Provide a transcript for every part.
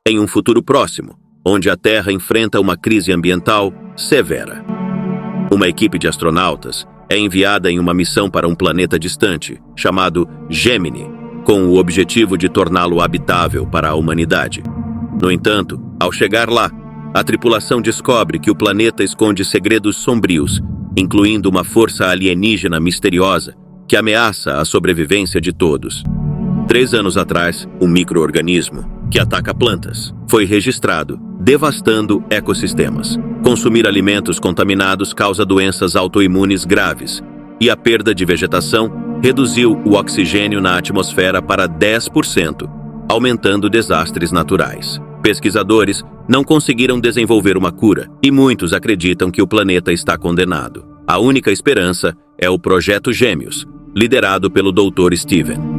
em um futuro próximo, onde a Terra enfrenta uma crise ambiental severa. Uma equipe de astronautas é enviada em uma missão para um planeta distante, chamado Gemini, com o objetivo de torná-lo habitável para a humanidade. No entanto, ao chegar lá, a tripulação descobre que o planeta esconde segredos sombrios, incluindo uma força alienígena misteriosa que ameaça a sobrevivência de todos. 3 anos atrás, um micro-organismo, que ataca plantas, foi registrado, devastando ecossistemas. Consumir alimentos contaminados causa doenças autoimunes graves, e a perda de vegetação reduziu o oxigênio na atmosfera para 10%, aumentando desastres naturais. Pesquisadores não conseguiram desenvolver uma cura, e muitos acreditam que o planeta está condenado. A única esperança é o Projeto Gêmeos, liderado pelo Dr. Steven.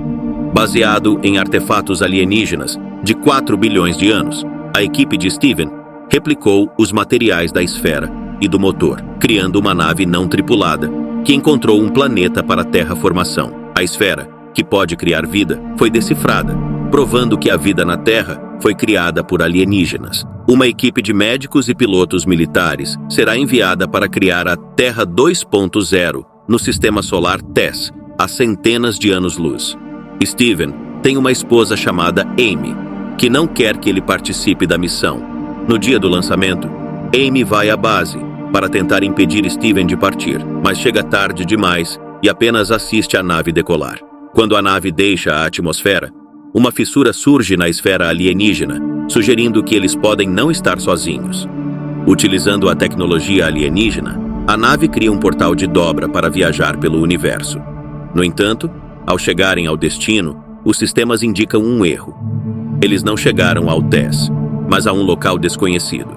Baseado em artefatos alienígenas de 4 bilhões de anos, a equipe de Steven replicou os materiais da esfera e do motor, criando uma nave não tripulada que encontrou um planeta para terraformação. A esfera, que pode criar vida, foi decifrada, provando que a vida na Terra foi criada por alienígenas. Uma equipe de médicos e pilotos militares será enviada para criar a Terra 2.0 no sistema solar TESS, a centenas de anos-luz. Steven tem uma esposa chamada Amy, que não quer que ele participe da missão. No dia do lançamento, Amy vai à base para tentar impedir Steven de partir, mas chega tarde demais e apenas assiste a nave decolar. Quando a nave deixa a atmosfera, uma fissura surge na esfera alienígena, sugerindo que eles podem não estar sozinhos. Utilizando a tecnologia alienígena, a nave cria um portal de dobra para viajar pelo universo. No entanto, ao chegarem ao destino, os sistemas indicam um erro. Eles não chegaram ao TESS, mas a um local desconhecido.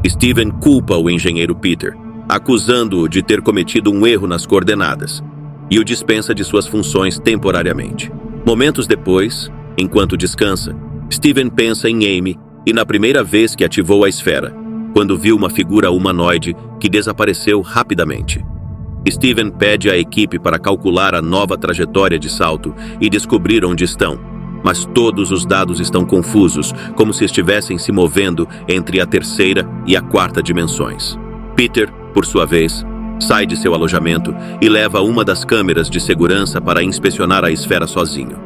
Steven culpa o engenheiro Peter, acusando-o de ter cometido um erro nas coordenadas, e o dispensa de suas funções temporariamente. Momentos depois, enquanto descansa, Steven pensa em Amy e na primeira vez que ativou a esfera, quando viu uma figura humanoide que desapareceu rapidamente. Steven pede à equipe para calcular a nova trajetória de salto e descobrir onde estão, mas todos os dados estão confusos, como se estivessem se movendo entre a terceira e a quarta dimensões. Peter, por sua vez, sai de seu alojamento e leva uma das câmeras de segurança para inspecionar a esfera sozinho.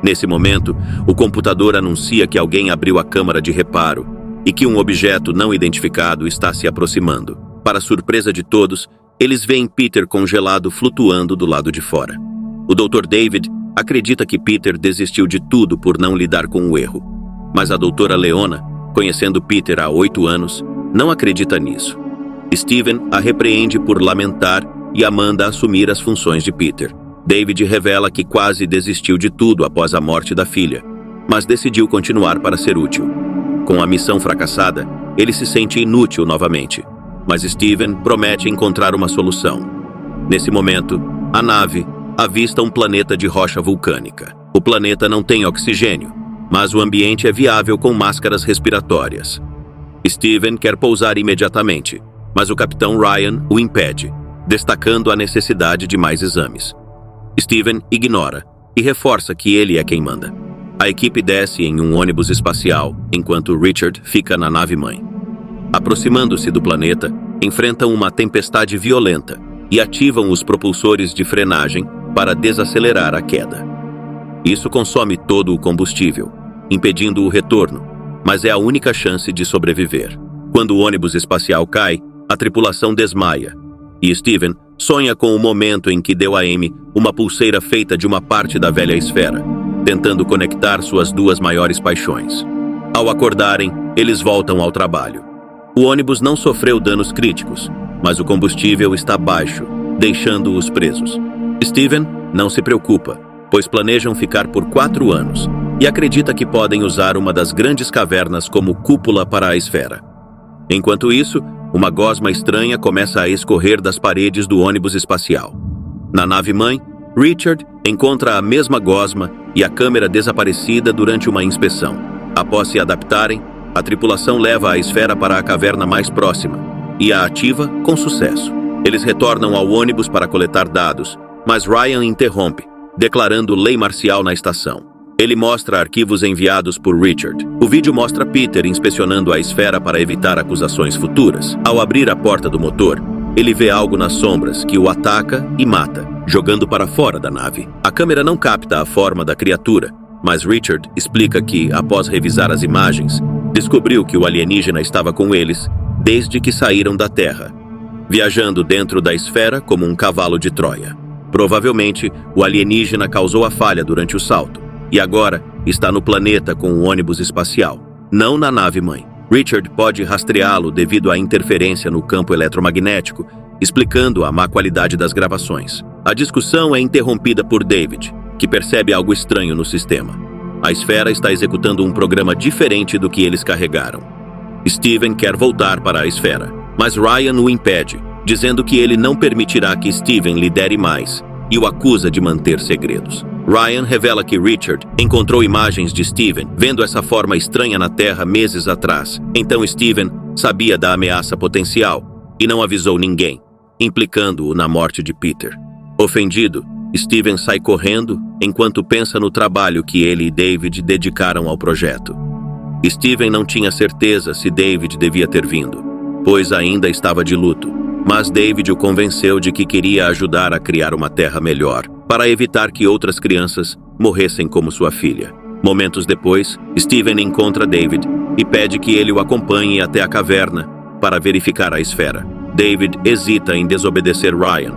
Nesse momento, o computador anuncia que alguém abriu a câmara de reparo e que um objeto não identificado está se aproximando. Para surpresa de todos, eles veem Peter congelado flutuando do lado de fora. O Dr. David acredita que Peter desistiu de tudo por não lidar com o erro, mas a doutora Leona, conhecendo Peter há 8 anos, não acredita nisso. Steven a repreende por lamentar e a manda assumir as funções de Peter. David revela que quase desistiu de tudo após a morte da filha, mas decidiu continuar para ser útil. Com a missão fracassada, ele se sente inútil novamente, mas Steven promete encontrar uma solução. Nesse momento, a nave avista um planeta de rocha vulcânica. O planeta não tem oxigênio, mas o ambiente é viável com máscaras respiratórias. Steven quer pousar imediatamente, mas o capitão Ryan o impede, destacando a necessidade de mais exames. Steven ignora e reforça que ele é quem manda. A equipe desce em um ônibus espacial, enquanto Richard fica na nave-mãe. Aproximando-se do planeta, enfrentam uma tempestade violenta e ativam os propulsores de frenagem para desacelerar a queda. Isso consome todo o combustível, impedindo o retorno, mas é a única chance de sobreviver. Quando o ônibus espacial cai, a tripulação desmaia, e Steven sonha com o momento em que deu a Amy uma pulseira feita de uma parte da velha esfera, tentando conectar suas 2 maiores paixões. Ao acordarem, eles voltam ao trabalho. O ônibus não sofreu danos críticos, mas o combustível está baixo, deixando-os presos. Steven não se preocupa, pois planejam ficar por 4 anos e acredita que podem usar uma das grandes cavernas como cúpula para a esfera. Enquanto isso, uma gosma estranha começa a escorrer das paredes do ônibus espacial. Na nave-mãe, Richard encontra a mesma gosma e a câmera desaparecida durante uma inspeção. Após se adaptarem, a tripulação leva a esfera para a caverna mais próxima e a ativa com sucesso. Eles retornam ao ônibus para coletar dados, mas Ryan interrompe, declarando lei marcial na estação. Ele mostra arquivos enviados por Richard. O vídeo mostra Peter inspecionando a esfera para evitar acusações futuras. Ao abrir a porta do motor, ele vê algo nas sombras que o ataca e mata, jogando para fora da nave. A câmera não capta a forma da criatura, mas Richard explica que, após revisar as imagens, descobriu que o alienígena estava com eles desde que saíram da Terra, viajando dentro da esfera como um cavalo de Troia. Provavelmente, o alienígena causou a falha durante o salto, e agora está no planeta com o ônibus espacial, não na nave-mãe. Richard pode rastreá-lo devido à interferência no campo eletromagnético, explicando a má qualidade das gravações. A discussão é interrompida por David, que percebe algo estranho no sistema. A esfera está executando um programa diferente do que eles carregaram. Steven quer voltar para a esfera, mas Ryan o impede, dizendo que ele não permitirá que Steven lidere mais, e o acusa de manter segredos. Ryan revela que Richard encontrou imagens de Steven vendo essa forma estranha na Terra meses atrás. Então Steven sabia da ameaça potencial e não avisou ninguém, implicando-o na morte de Peter. Ofendido, Steven sai correndo enquanto pensa no trabalho que ele e David dedicaram ao projeto. Steven não tinha certeza se David devia ter vindo, pois ainda estava de luto, mas David o convenceu de que queria ajudar a criar uma terra melhor, para evitar que outras crianças morressem como sua filha. Momentos depois, Steven encontra David e pede que ele o acompanhe até a caverna para verificar a esfera. David hesita em desobedecer Ryan,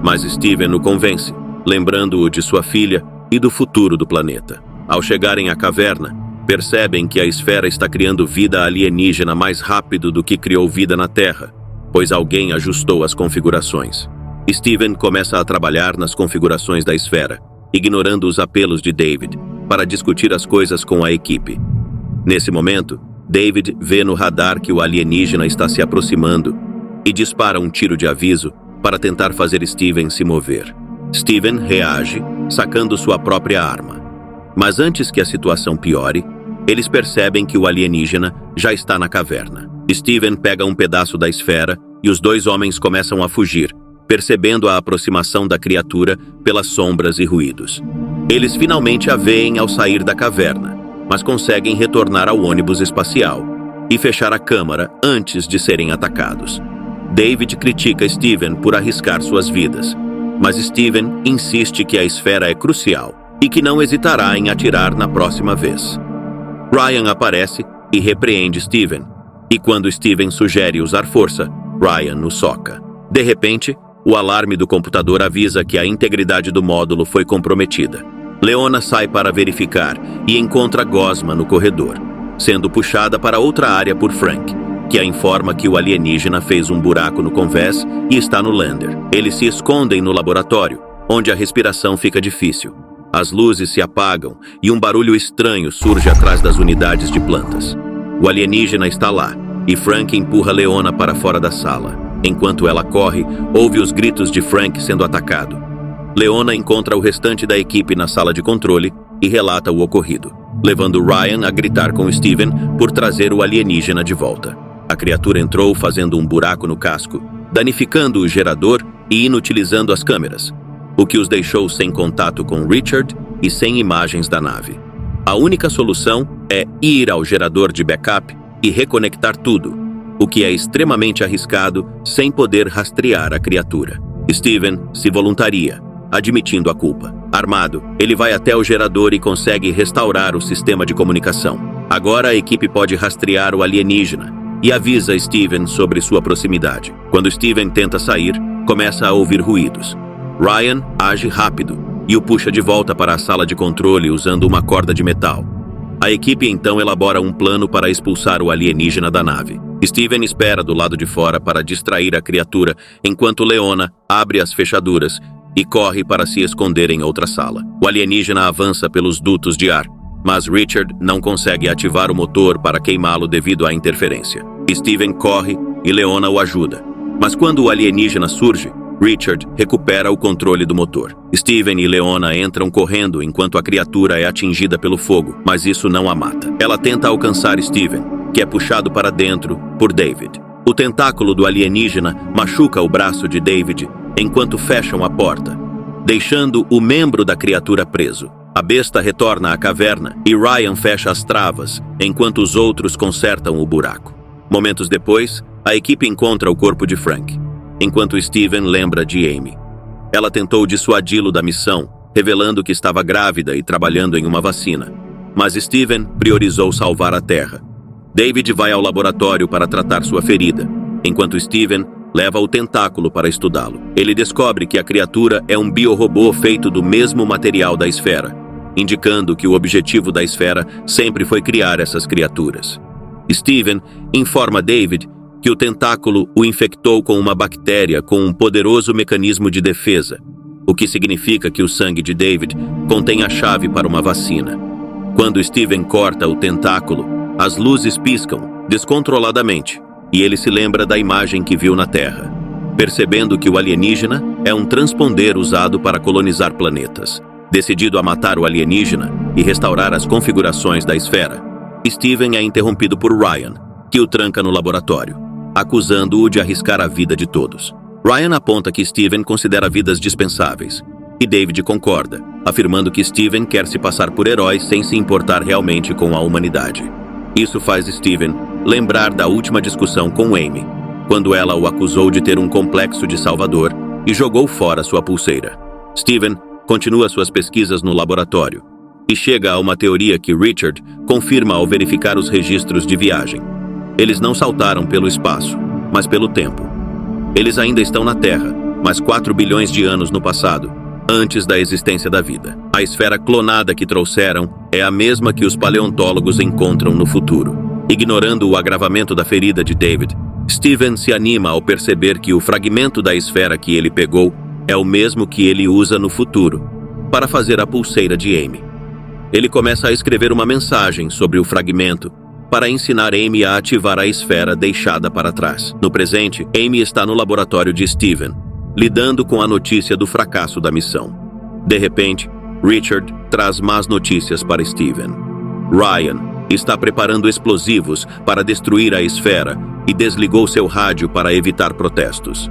mas Steven o convence, lembrando-o de sua filha e do futuro do planeta. Ao chegarem à caverna, percebem que a esfera está criando vida alienígena mais rápido do que criou vida na Terra, pois alguém ajustou as configurações. Steven começa a trabalhar nas configurações da esfera, ignorando os apelos de David, para discutir as coisas com a equipe. Nesse momento, David vê no radar que o alienígena está se aproximando e dispara um tiro de aviso para tentar fazer Steven se mover. Steven reage, sacando sua própria arma. Mas antes que a situação piore, eles percebem que o alienígena já está na caverna. Steven pega um pedaço da esfera e os dois homens começam a fugir, percebendo a aproximação da criatura pelas sombras e ruídos. Eles finalmente a veem ao sair da caverna, mas conseguem retornar ao ônibus espacial e fechar a câmara antes de serem atacados. David critica Steven por arriscar suas vidas, mas Steven insiste que a esfera é crucial e que não hesitará em atirar na próxima vez. Ryan aparece e repreende Steven, e quando Steven sugere usar força, Ryan o soca. De repente, o alarme do computador avisa que a integridade do módulo foi comprometida. Leona sai para verificar e encontra Gosma no corredor, sendo puxada para outra área por Frank, que a informa que o alienígena fez um buraco no convés e está no lander. Eles se escondem no laboratório, onde a respiração fica difícil. As luzes se apagam e um barulho estranho surge atrás das unidades de plantas. O alienígena está lá e Frank empurra Leona para fora da sala. Enquanto ela corre, ouve os gritos de Frank sendo atacado. Leona encontra o restante da equipe na sala de controle e relata o ocorrido, levando Ryan a gritar com Steven por trazer o alienígena de volta. A criatura entrou fazendo um buraco no casco, danificando o gerador e inutilizando as câmeras, o que os deixou sem contato com Richard e sem imagens da nave. A única solução é ir ao gerador de backup e reconectar tudo, o que é extremamente arriscado sem poder rastrear a criatura. Steven se voluntaria, admitindo a culpa. Armado, ele vai até o gerador e consegue restaurar o sistema de comunicação. Agora a equipe pode rastrear o alienígena e avisa Steven sobre sua proximidade. Quando Steven tenta sair, começa a ouvir ruídos. Ryan age rápido e o puxa de volta para a sala de controle usando uma corda de metal. A equipe então elabora um plano para expulsar o alienígena da nave. Steven espera do lado de fora para distrair a criatura, enquanto Leona abre as fechaduras e corre para se esconder em outra sala. O alienígena avança pelos dutos de ar, mas Richard não consegue ativar o motor para queimá-lo devido à interferência. Steven corre e Leona o ajuda, mas quando o alienígena surge, Richard recupera o controle do motor. Steven e Leona entram correndo enquanto a criatura é atingida pelo fogo, mas isso não a mata. Ela tenta alcançar Steven, que é puxado para dentro por David. O tentáculo do alienígena machuca o braço de David enquanto fecham a porta, deixando o membro da criatura preso. A besta retorna à caverna e Ryan fecha as travas, enquanto os outros consertam o buraco. Momentos depois, a equipe encontra o corpo de Frank, enquanto Steven lembra de Amy. Ela tentou dissuadi-lo da missão, revelando que estava grávida e trabalhando em uma vacina. Mas Steven priorizou salvar a Terra. David vai ao laboratório para tratar sua ferida, enquanto Steven leva o tentáculo para estudá-lo. Ele descobre que a criatura é um biorobô feito do mesmo material da esfera, indicando que o objetivo da esfera sempre foi criar essas criaturas. Steven informa David que o tentáculo o infectou com uma bactéria com um poderoso mecanismo de defesa, o que significa que o sangue de David contém a chave para uma vacina. Quando Steven corta o tentáculo, as luzes piscam descontroladamente e ele se lembra da imagem que viu na Terra, percebendo que o alienígena é um transponder usado para colonizar planetas. Decidido a matar o alienígena e restaurar as configurações da esfera, Steven é interrompido por Ryan, que o tranca no laboratório, acusando-o de arriscar a vida de todos. Ryan aponta que Steven considera vidas dispensáveis, e David concorda, afirmando que Steven quer se passar por herói sem se importar realmente com a humanidade. Isso faz Steven lembrar da última discussão com Amy, quando ela o acusou de ter um complexo de salvador e jogou fora sua pulseira. Steven continua suas pesquisas no laboratório e chega a uma teoria que Richard confirma ao verificar os registros de viagem. Eles não saltaram pelo espaço, mas pelo tempo. Eles ainda estão na Terra, mas 4 bilhões de anos no passado, antes da existência da vida. A esfera clonada que trouxeram é a mesma que os paleontólogos encontram no futuro. Ignorando o agravamento da ferida de David, Steven se anima ao perceber que o fragmento da esfera que ele pegou é o mesmo que ele usa no futuro para fazer a pulseira de Amy. Ele começa a escrever uma mensagem sobre o fragmento para ensinar Amy a ativar a esfera deixada para trás. No presente, Amy está no laboratório de Steven, lidando com a notícia do fracasso da missão. De repente, Richard traz más notícias para Steven. Ryan está preparando explosivos para destruir a esfera e desligou seu rádio para evitar protestos.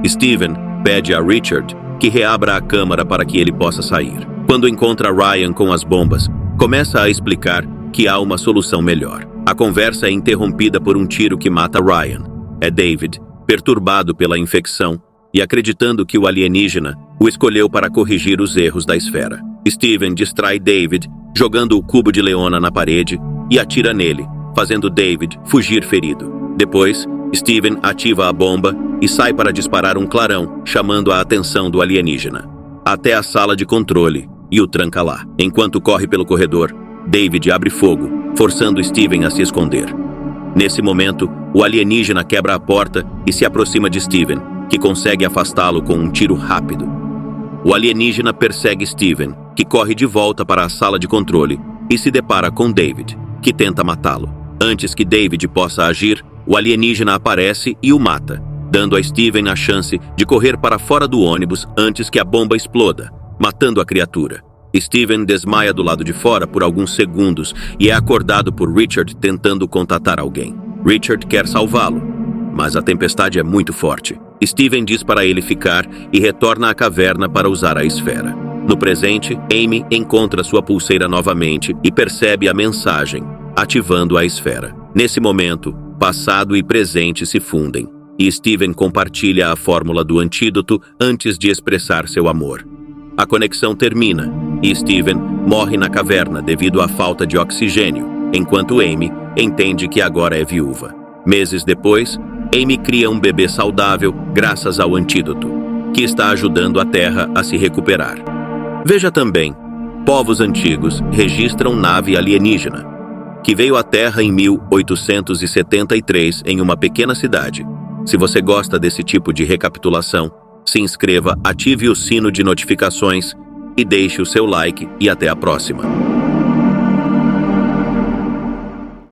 Steven pede a Richard que reabra a câmara para que ele possa sair. Quando encontra Ryan com as bombas, começa a explicar que há uma solução melhor. A conversa é interrompida por um tiro que mata Ryan. É David, perturbado pela infecção e acreditando que o alienígena o escolheu para corrigir os erros da esfera. Steven distrai David, jogando o cubo de Leona na parede e atira nele, fazendo David fugir ferido. Depois, Steven ativa a bomba e sai para disparar um clarão, chamando a atenção do alienígena, até a sala de controle, e o tranca lá. Enquanto corre pelo corredor, David abre fogo, forçando Steven a se esconder. Nesse momento, o alienígena quebra a porta e se aproxima de Steven, que consegue afastá-lo com um tiro rápido. O alienígena persegue Steven, que corre de volta para a sala de controle, e se depara com David, que tenta matá-lo. Antes que David possa agir, o alienígena aparece e o mata, dando a Steven a chance de correr para fora do ônibus antes que a bomba exploda, matando a criatura. Steven desmaia do lado de fora por alguns segundos e é acordado por Richard tentando contatar alguém. Richard quer salvá-lo, mas a tempestade é muito forte. Steven diz para ele ficar e retorna à caverna para usar a esfera. No presente, Amy encontra sua pulseira novamente e percebe a mensagem, ativando a esfera. Nesse momento, passado e presente se fundem, e Steven compartilha a fórmula do antídoto antes de expressar seu amor. A conexão termina, e Steven morre na caverna devido à falta de oxigênio, enquanto Amy entende que agora é viúva. Meses depois, Amy cria um bebê saudável graças ao antídoto, que está ajudando a Terra a se recuperar. Veja também, povos antigos registram nave alienígena, que veio à Terra em 1873 em uma pequena cidade. Se você gosta desse tipo de recapitulação, se inscreva, ative o sino de notificações e deixe o seu like e até a próxima.